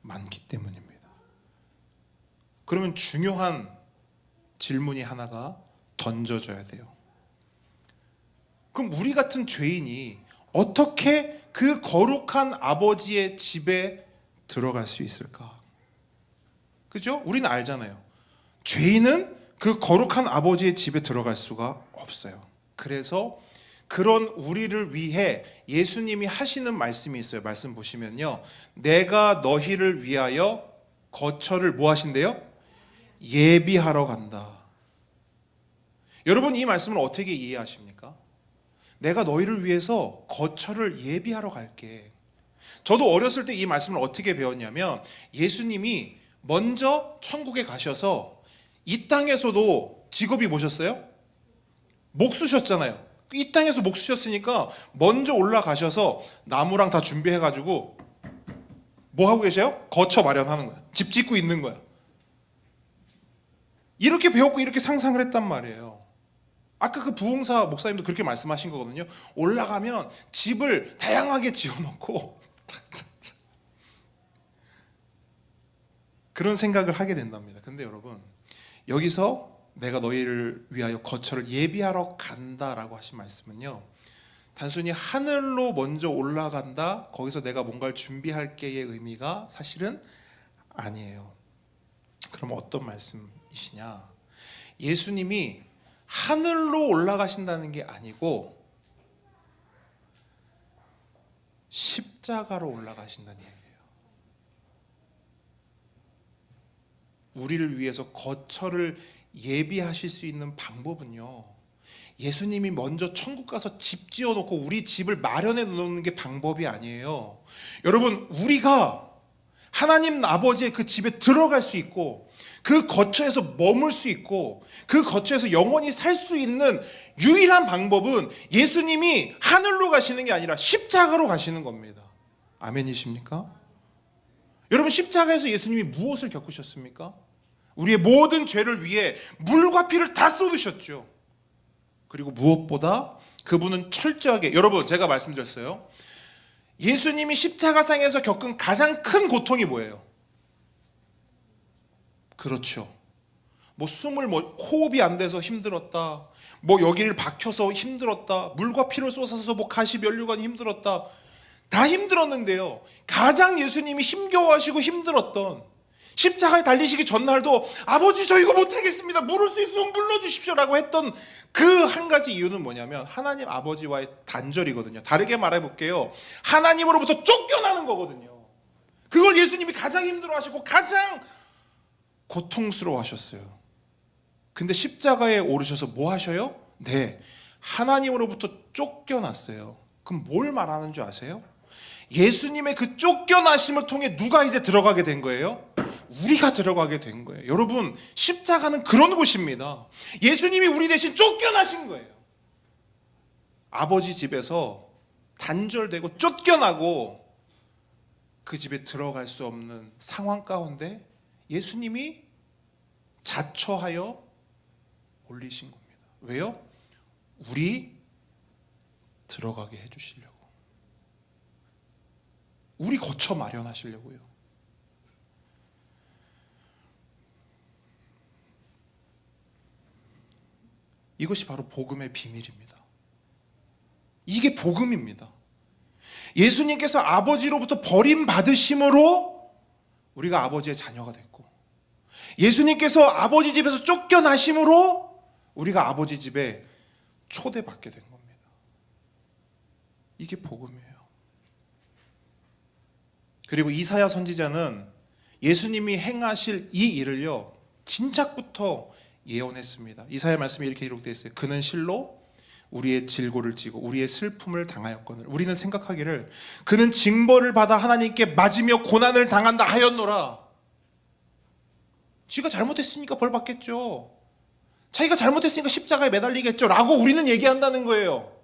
많기 때문입니다. 그러면 중요한 질문이 하나가 던져져야 돼요. 그럼 우리 같은 죄인이 어떻게 그 거룩한 아버지의 집에 들어갈 수 있을까? 그죠? 우리는 알잖아요. 죄인은 그 거룩한 아버지의 집에 들어갈 수가 없어요. 그래서 그런 우리를 위해 예수님이 하시는 말씀이 있어요. 말씀 보시면요. 내가 너희를 위하여 거처를 뭐 하신대요? 예비하러 간다. 여러분 이 말씀을 어떻게 이해하십니까? 내가 너희를 위해서 거처를 예비하러 갈게. 저도 어렸을 때 이 말씀을 어떻게 배웠냐면 예수님이 먼저 천국에 가셔서 이 땅에서도 직업이 뭐셨어요? 목수셨잖아요. 이 땅에서 목수셨으니까 먼저 올라가셔서 나무랑 다 준비해가지고 뭐 하고 계세요? 거처 마련하는 거야. 집 짓고 있는 거야. 이렇게 배웠고 이렇게 상상을 했단 말이에요. 아까 그 부흥사 목사님도 그렇게 말씀하신 거거든요. 올라가면 집을 다양하게 지어놓고 그런 생각을 하게 된답니다. 근데 여러분 여기서 내가 너희를 위하여 거처를 예비하러 간다라고 하신 말씀은요 단순히 하늘로 먼저 올라간다 거기서 내가 뭔가를 준비할게의 의미가 사실은 아니에요. 그럼 어떤 말씀이시냐? 예수님이 하늘로 올라가신다는 게 아니고 십자가로 올라가신다는 얘기예요. 우리를 위해서 거처를 예비하실 수 있는 방법은요 예수님이 먼저 천국 가서 집 지어놓고 우리 집을 마련해 놓는 게 방법이 아니에요. 여러분 우리가 하나님 아버지의 그 집에 들어갈 수 있고 그 거처에서 머물 수 있고 그 거처에서 영원히 살 수 있는 유일한 방법은 예수님이 하늘로 가시는 게 아니라 십자가로 가시는 겁니다. 아멘이십니까? 여러분 십자가에서 예수님이 무엇을 겪으셨습니까? 우리의 모든 죄를 위해 물과 피를 다 쏟으셨죠. 그리고 무엇보다 그분은 철저하게, 여러분 제가 말씀드렸어요. 예수님이 십자가상에서 겪은 가장 큰 고통이 뭐예요? 그렇죠. 호흡이 안 돼서 힘들었다. 여기를 박혀서 힘들었다. 물과 피를 쏟아서 가시 면류관이 힘들었다. 다 힘들었는데요. 가장 예수님이 힘겨워하시고 힘들었던 십자가에 달리시기 전날도 아버지 저 이거 못하겠습니다. 물을 수 있으면 물러주십시오라고 했던 그 한 가지 이유는 뭐냐면 하나님 아버지와의 단절이거든요. 다르게 말해볼게요. 하나님으로부터 쫓겨나는 거거든요. 그걸 예수님이 가장 힘들어하시고 가장 고통스러워하셨어요. 근데 십자가에 오르셔서 뭐 하셔요? 네, 하나님으로부터 쫓겨났어요. 그럼 뭘 말하는 줄 아세요? 예수님의 그 쫓겨나심을 통해 누가 이제 들어가게 된 거예요? 우리가 들어가게 된 거예요. 여러분, 십자가는 그런 곳입니다. 예수님이 우리 대신 쫓겨나신 거예요. 아버지 집에서 단절되고 쫓겨나고 그 집에 들어갈 수 없는 상황 가운데 예수님이 자처하여 올리신 겁니다. 왜요? 우리 들어가게 해주시려고. 우리 거처 마련하시려고요. 이것이 바로 복음의 비밀입니다. 이게 복음입니다. 예수님께서 아버지로부터 버림받으심으로 우리가 아버지의 자녀가 됐고, 예수님께서 아버지 집에서 쫓겨나심으로 우리가 아버지 집에 초대받게 된 겁니다. 이게 복음이에요. 그리고 이사야 선지자는 예수님이 행하실 이 일을요, 진작부터 예언했습니다. 이사야 말씀이 이렇게 기록되어 있어요. 그는 실로 우리의 질고를 지고 우리의 슬픔을 당하였거늘 우리는 생각하기를 그는 징벌을 받아 하나님께 맞으며 고난을 당한다 하였노라. 지가 잘못했으니까 벌 받겠죠. 자기가 잘못했으니까 십자가에 매달리겠죠 라고 우리는 얘기한다는 거예요.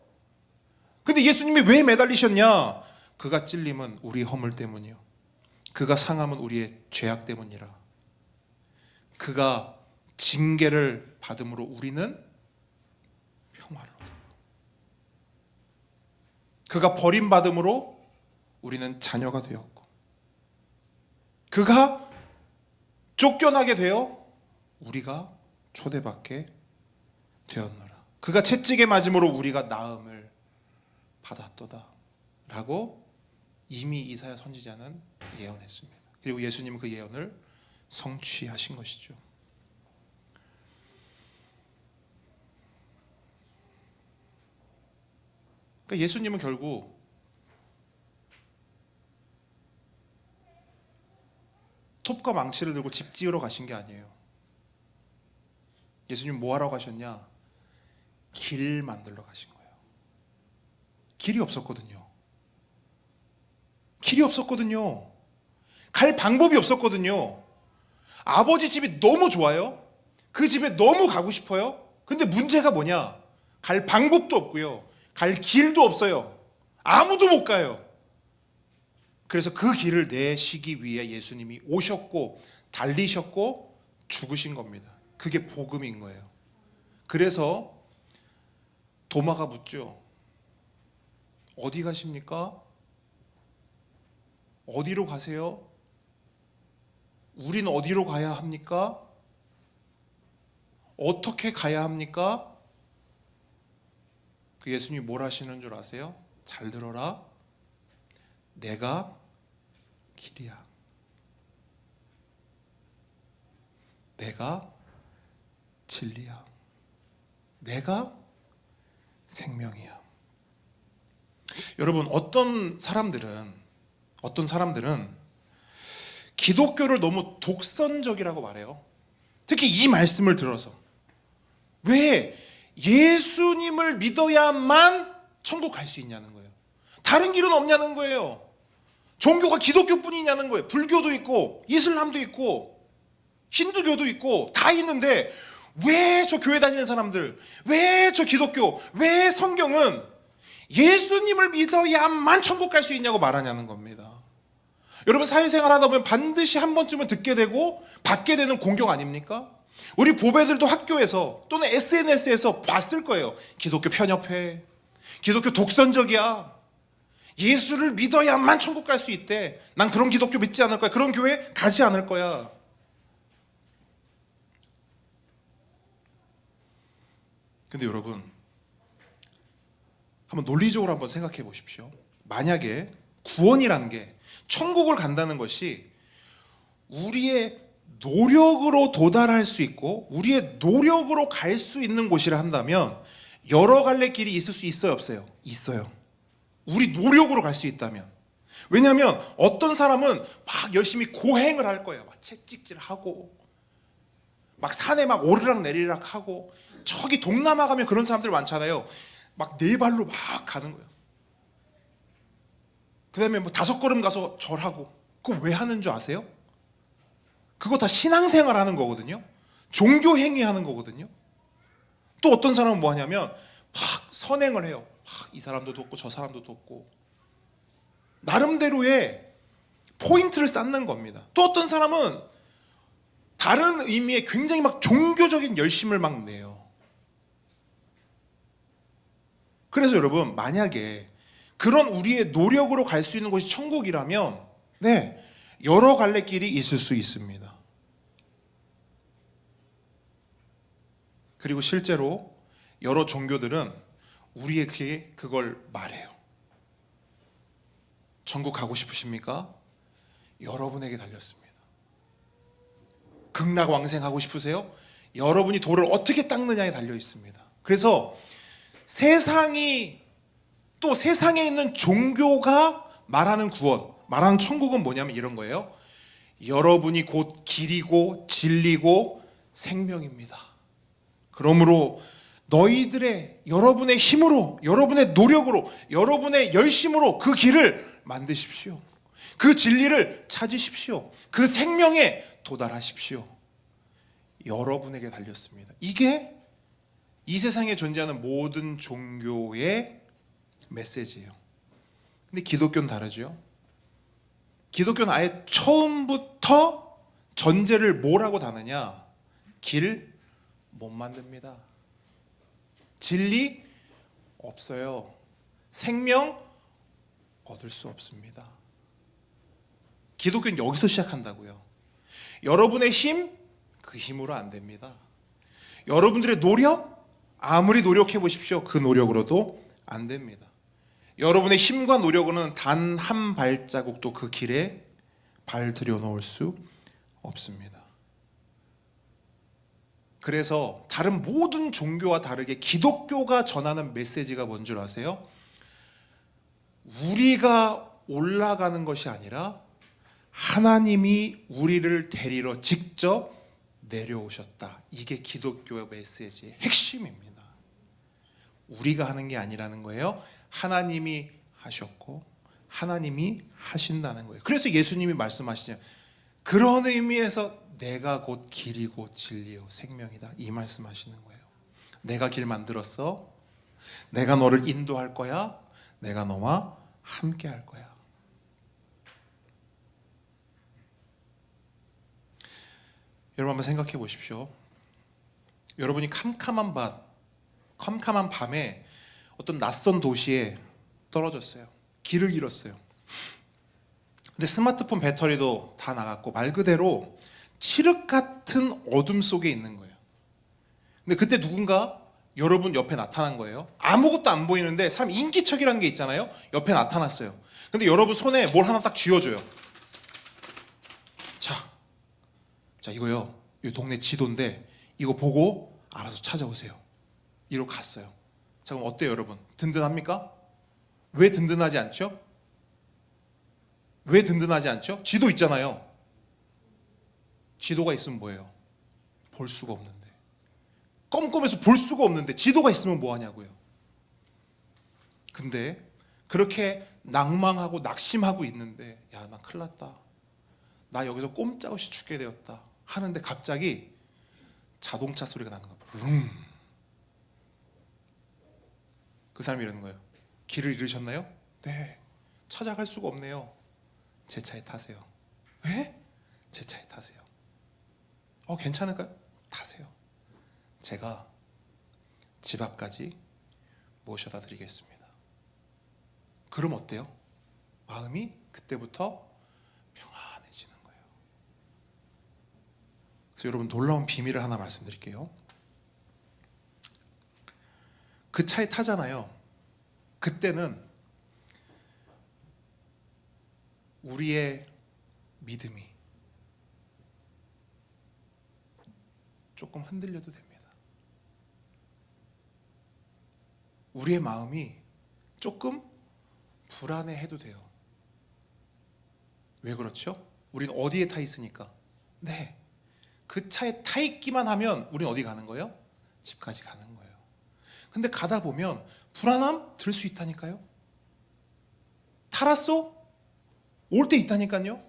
근데 예수님이 왜 매달리셨냐? 그가 찔림은 우리 허물 때문이요, 그가 상함은 우리의 죄악 때문이라. 그가 징계를 받음으로 우리는 평화를 얻었고, 그가 버림받음으로 우리는 자녀가 되었고, 그가 쫓겨나게 되어 우리가 초대받게 되었노라. 그가 채찍에 맞음으로 우리가 나음을 받았도다 라고 이미 이사야 선지자는 예언했습니다. 그리고 예수님은 그 예언을 성취하신 것이죠. 그러니까 예수님은 결국 톱과 망치를 들고 집 지으러 가신 게 아니에요. 예수님 뭐 하러 가셨냐? 길 만들러 가신 거예요. 길이 없었거든요. 길이 없었거든요. 갈 방법이 없었거든요. 아버지 집이 너무 좋아요. 그 집에 너무 가고 싶어요. 근데 문제가 뭐냐? 갈 방법도 없고요, 갈 길도 없어요. 아무도 못 가요. 그래서 그 길을 내시기 위해 예수님이 오셨고 달리셨고 죽으신 겁니다. 그게 복음인 거예요. 그래서 도마가 묻죠. 어디 가십니까? 어디로 가세요? 우린 어디로 가야 합니까? 어떻게 가야 합니까? 그 예수님이 뭘 하시는 줄 아세요? 잘 들어라. 내가 길이야. 내가 진리야. 내가 생명이야. 여러분, 어떤 사람들은 기독교를 너무 독선적이라고 말해요. 특히 이 말씀을 들어서. 왜 예수님을 믿어야만 천국 갈 수 있냐는 거예요. 다른 길은 없냐는 거예요. 종교가 기독교뿐이냐는 거예요. 불교도 있고 이슬람도 있고 힌두교도 있고 다 있는데 왜 저 교회 다니는 사람들, 왜 저 기독교, 왜 성경은 예수님을 믿어야만 천국 갈 수 있냐고 말하냐는 겁니다. 여러분 사회생활 하다 보면 반드시 한 번쯤은 듣게 되고 받게 되는 공격 아닙니까? 우리 보배들도 학교에서 또는 SNS에서 봤을 거예요. 기독교 편협해. 기독교 독선적이야. 예수를 믿어야만 천국 갈 수 있대. 난 그런 기독교 믿지 않을 거야. 그런 교회 가지 않을 거야. 근데 여러분, 한번 논리적으로 한번 생각해 보십시오. 만약에 구원이라는 게, 천국을 간다는 것이 우리의 노력으로 도달할 수 있고 우리의 노력으로 갈 수 있는 곳이라 한다면 여러 갈래 길이 있을 수 있어요, 없어요? 있어요. 우리 노력으로 갈 수 있다면. 왜냐하면 어떤 사람은 막 열심히 고행을 할 거예요. 막 채찍질하고 막 산에 막 오르락 내리락 하고, 저기 동남아 가면 그런 사람들 많잖아요. 막 네 발로 막 가는 거예요. 그 다음에 뭐 5걸음 가서 절하고. 그거 왜 하는 줄 아세요? 그거 다 신앙생활 하는 거거든요. 종교 행위 하는 거거든요. 또 어떤 사람은 뭐 하냐면 막 선행을 해요. 막 이 사람도 돕고 저 사람도 돕고 나름대로의 포인트를 쌓는 겁니다. 또 어떤 사람은 다른 의미의 굉장히 막 종교적인 열심을 막 내요. 그래서 여러분, 만약에 그런 우리의 노력으로 갈 수 있는 곳이 천국이라면 네, 여러 갈래 길이 있을 수 있습니다. 그리고 실제로 여러 종교들은 우리에게 그걸 말해요. 천국 가고 싶으십니까? 여러분에게 달렸습니다. 극락왕생하고 싶으세요? 여러분이 돌을 어떻게 닦느냐에 달려 있습니다. 그래서 세상에 있는 종교가 말하는 구원, 말하는 천국은 뭐냐면 이런 거예요. 여러분이 곧 길이고 진리고 생명입니다. 그러므로 여러분의 힘으로, 여러분의 노력으로, 여러분의 열심으로 그 길을 만드십시오. 그 진리를 찾으십시오. 그 생명에 도달하십시오. 여러분에게 달렸습니다. 이게 이 세상에 존재하는 모든 종교의 메시지예요. 근데 기독교는 다르죠. 기독교는 아예 처음부터 전제를 뭐라고 다느냐? 길 못 만듭니다. 진리 없어요. 생명 얻을 수 없습니다. 기독교는 여기서 시작한다고요. 여러분의 힘, 그 힘으로 안 됩니다. 여러분들의 노력, 아무리 노력해 보십시오. 그 노력으로도 안 됩니다. 여러분의 힘과 노력으로는 단 한 발자국도 그 길에 발 들여놓을 수 없습니다. 그래서 다른 모든 종교와 다르게 기독교가 전하는 메시지가 뭔 줄 아세요? 우리가 올라가는 것이 아니라 하나님이 우리를 데리러 직접 내려오셨다. 이게 기독교의 메시지의 핵심입니다. 우리가 하는 게 아니라는 거예요. 하나님이 하셨고 하나님이 하신다는 거예요. 그래서 예수님이 말씀하시죠. 그런 의미에서 내가 곧 길이고 진리요 생명이다. 이 말씀하시는 거예요. 내가 길 만들었어. 내가 너를 인도할 거야. 내가 너와 함께 할 거야. 여러분 한번 생각해 보십시오. 여러분이 캄캄한 밤에 어떤 낯선 도시에 떨어졌어요. 길을 잃었어요. 근데 스마트폰 배터리도 다 나갔고 말 그대로 칠흑 같은 어둠 속에 있는 거예요. 근데 그때 누군가 여러분 옆에 나타난 거예요. 아무것도 안 보이는데 사람 인기척이라는 게 있잖아요. 옆에 나타났어요. 근데 여러분 손에 뭘 하나 딱 쥐어줘요. 자 이거요. 이 동네 지도인데 이거 보고 알아서 찾아오세요. 이러고 갔어요. 자 그럼 어때요 여러분? 든든합니까? 왜 든든하지 않죠? 왜 든든하지 않죠? 지도 있잖아요. 지도가 있으면 뭐예요? 볼 수가 없는데. 껌껌해서 볼 수가 없는데 지도가 있으면 뭐 하냐고요. 근데 그렇게 낭망하고 낙심하고 있는데 야 나 큰일 났다. 나 여기서 꼼짝없이 죽게 되었다 하는데 갑자기 자동차 소리가 나는 거예요. 그 사람이 이러는 거예요. 길을 잃으셨나요? 네. 찾아갈 수가 없네요. 제 차에 타세요. 왜? 제 차에 타세요. 괜찮을까요? 타세요. 제가 집 앞까지 모셔다 드리겠습니다. 그럼 어때요? 마음이 그때부터 평안해지는 거예요. 그래서 여러분 놀라운 비밀을 하나 말씀드릴게요. 그 차에 타잖아요. 그때는 우리의 믿음이 조금 흔들려도 됩니다. 우리의 마음이 조금 불안해해도 돼요. 왜 그렇죠? 우리는 어디에 타 있으니까. 네, 그 차에 타 있기만 하면 우리는 어디 가는 거예요? 집까지 가는 거예요. 근데 가다 보면 불안함 들 수 있다니까요. 탈았어? 올 때 있다니까요.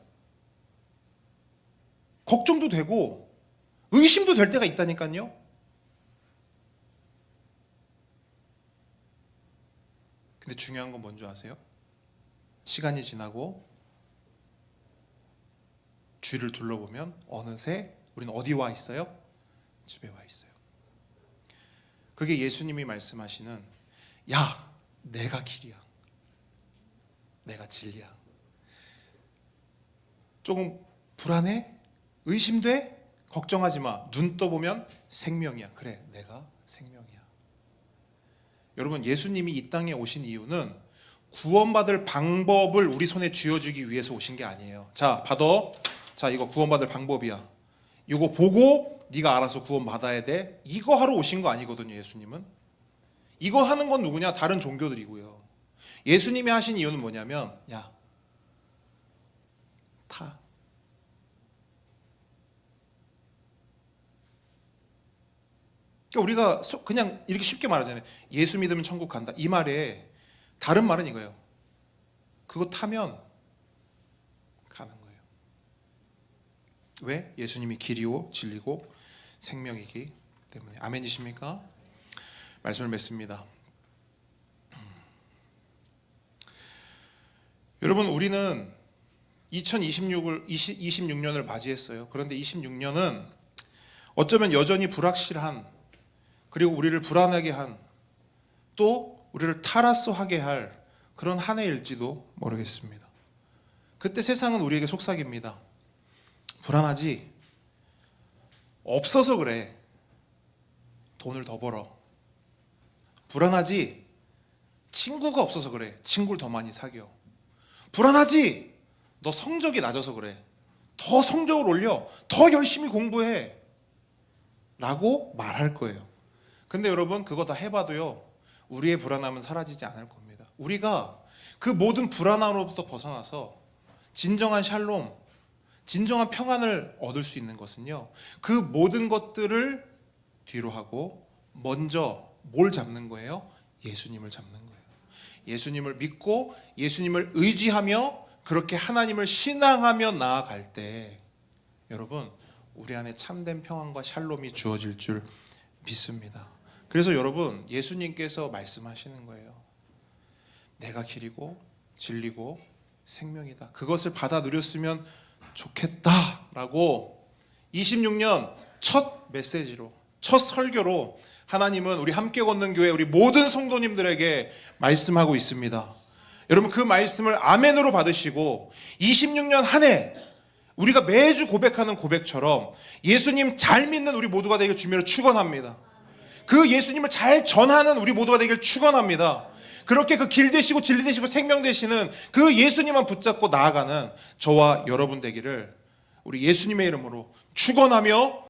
걱정도 되고 의심도 될 때가 있다니까요. 근데 중요한 건 뭔지 아세요? 시간이 지나고 주위를 둘러보면 어느새 우리는 어디 와 있어요? 집에 와 있어요. 그게 예수님이 말씀하시는 야, 내가 길이야. 내가 진리야. 조금 불안해? 의심돼? 걱정하지 마. 눈 떠보면 생명이야. 그래, 내가 생명이야. 여러분, 예수님이 이 땅에 오신 이유는 구원받을 방법을 우리 손에 쥐어주기 위해서 오신 게 아니에요. 자, 받아. 자, 이거 구원받을 방법이야. 이거 보고 네가 알아서 구원받아야 돼. 이거 하러 오신 거 아니거든요, 예수님은. 이거 하는 건 누구냐? 다른 종교들이고요. 예수님이 하신 이유는 뭐냐면, 야, 타. 그러니까 우리가 그냥 이렇게 쉽게 말하잖아요. 예수 믿으면 천국 간다. 이 말에 다른 말은 이거예요. 그거 타면 가는 거예요. 왜? 예수님이 길이요 진리고 생명이기 때문에. 아멘이십니까? 말씀을 맺습니다. 여러분, 우리는 26년을 맞이했어요. 그런데 26년은 어쩌면 여전히 불확실한, 그리고 우리를 불안하게 한, 또 우리를 타라스하게 할 그런 한 해일지도 모르겠습니다. 그때 세상은 우리에게 속삭입니다. 불안하지? 없어서 그래. 돈을 더 벌어. 불안하지? 친구가 없어서 그래. 친구를 더 많이 사귀어. 불안하지? 너 성적이 낮아서 그래. 더 성적을 올려. 더 열심히 공부해. 라고 말할 거예요. 근데 여러분, 그거 다 해봐도요, 우리의 불안함은 사라지지 않을 겁니다. 우리가 그 모든 불안함으로부터 벗어나서 진정한 샬롬, 진정한 평안을 얻을 수 있는 것은요, 그 모든 것들을 뒤로 하고 먼저 뭘 잡는 거예요? 예수님을 잡는 거예요. 예수님을 믿고 예수님을 의지하며 그렇게 하나님을 신앙하며 나아갈 때 여러분, 우리 안에 참된 평안과 샬롬이 주어질 줄 믿습니다. 그래서 여러분, 예수님께서 말씀하시는 거예요. 내가 길이고 진리고 생명이다. 그것을 받아 누렸으면 좋겠다라고 26년 첫 메시지로, 첫 설교로 하나님은 우리 함께 걷는 교회 우리 모든 성도님들에게 말씀하고 있습니다. 여러분, 그 말씀을 아멘으로 받으시고 26년 한 해 우리가 매주 고백하는 고백처럼 예수님 잘 믿는 우리 모두가 되길 주님으로 축원합니다. 그 예수님을 잘 전하는 우리 모두가 되길 축원합니다. 그렇게 그 길 되시고 진리 되시고 생명 되시는 그 예수님만 붙잡고 나아가는 저와 여러분 되기를 우리 예수님의 이름으로 축원하며